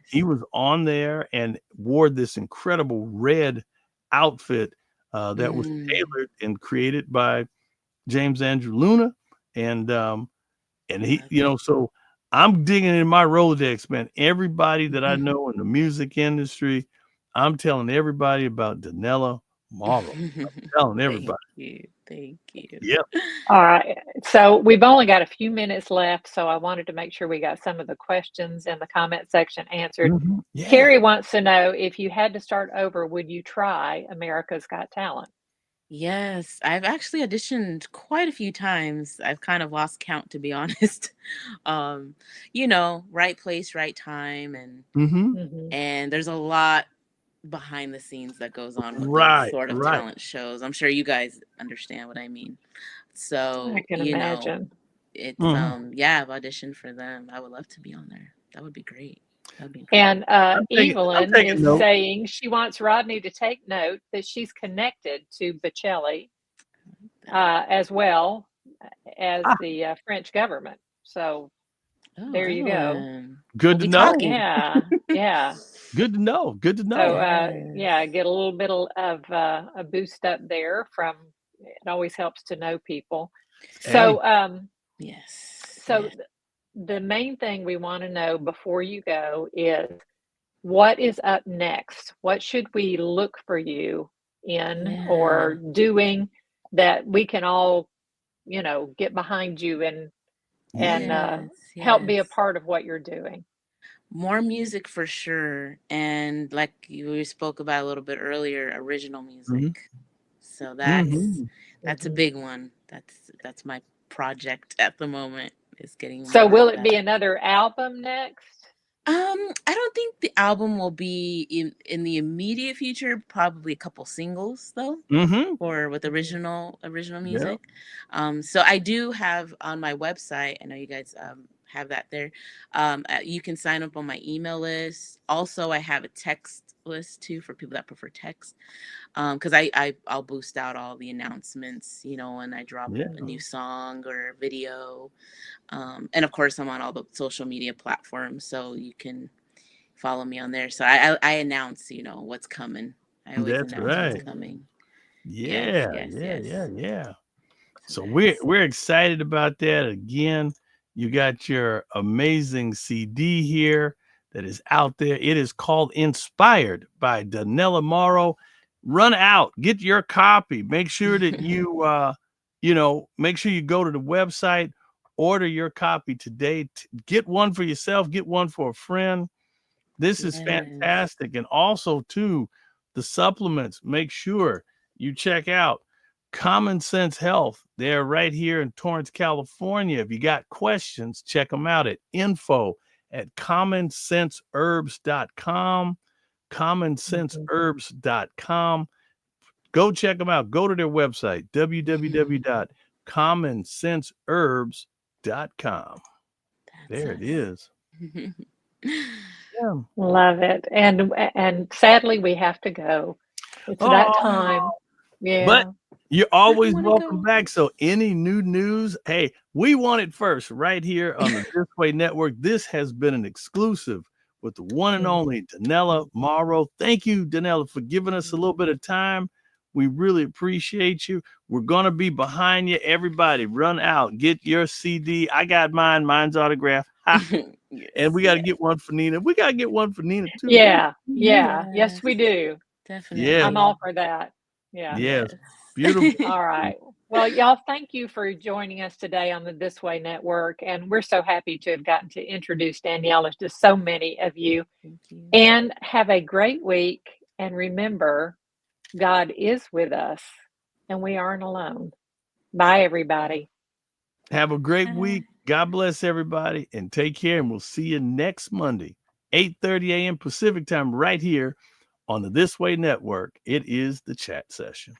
he was on there and wore this incredible red outfit that was tailored and created by James Andrew Luna, and he, Love it. so I'm digging in my Rolodex, man. Everybody that I know in the music industry, I'm telling everybody about Daniella Morrow. Telling everybody. Thank you. Yep. All right. So we've only got a few minutes left. So I wanted to make sure we got some of the questions in the comment section answered. Yeah. Carrie wants to know, if you had to start over, would you try America's Got Talent? Yes, I've actually auditioned quite a few times. I've kind of lost count, to be honest. Um, right place, right time, and Mm-hmm. and there's a lot behind the scenes that goes on with those Right. sort of Right. talent shows. I'm sure you guys understand what I mean. So, I can imagine. it's Mhm. yeah, I've auditioned for them. I would love to be on there. That would be great. That would be And incredible. I'm Evelyn taking is notes. saying she wants Rodney to take note that she's connected to Bocelli as well as the French government. So Oh, there you go. Evelyn. Good We'll to be know. talking. Yeah, yeah. Good to know. Good to So know. yeah, get a little bit of a boost up there from. It always helps to know people. So Yes. so the main thing we want to know before you go is, what is up next? What should we look for you in or doing that we can all, get behind you and help be a part of what you're doing? More music for sure. And like we spoke about a little bit earlier, original music. So that's a big one. That's my project at the moment, is getting So more will of it that. be another album next? I don't think the album will be in the immediate future. Probably a couple singles though, or with original music. So I do have on my website. I know you guys have that there. You can sign up on my email list. Also, I have a text list too for people that prefer text. Because I'll boost out all the announcements, when I drop a new song or video. And of course, I'm on all the social media platforms, so you can follow me on there. So I announce, what's coming. I always That's announce right. what's coming. Yeah. Yes. Yeah. So we're excited about that. Again, you got your amazing CD here that is out there. It is called Inspired by Daniella Morrow. Run out, get your copy. Make sure that you make sure you go to the website, order your copy today. Get one for yourself, get one for a friend. This is fantastic. And also too, the supplements, make sure you check out Common Sense Health. They're right here in Torrance, California. If you got questions, check them out at info@commonsenseherbs.com. commonsenseherbs.com. Go check them out. Go to their website, www.commonsenseherbs.com. There it is. Yeah. Love it. And sadly, we have to go. It's that time. Yeah. But you're always welcome back. So any new news, hey, we want it first right here on the This Way Network. This has been an exclusive with the one and only Daniella Morrow. Thank you, Daniella, for giving us a little bit of time. We really appreciate you. We're going to be behind you. Everybody, run out. Get your CD. I got mine. Mine's autographed. Yes, and we got to get one for Nina. We got to get one for Nina, too. Yeah. Yes, we do. Definitely. Yeah. I'm all for that. Yeah. Yes. Beautiful. All right. Well, y'all, thank you for joining us today on the This Way Network. And we're so happy to have gotten to introduce Daniella to so many of you. Thank you. And have a great week. And remember, God is with us and we aren't alone. Bye, everybody. Have a great week. God bless everybody and take care. And we'll see you next Monday, 8:30 a.m. Pacific time, right here on the This Way Network. It is the chat session.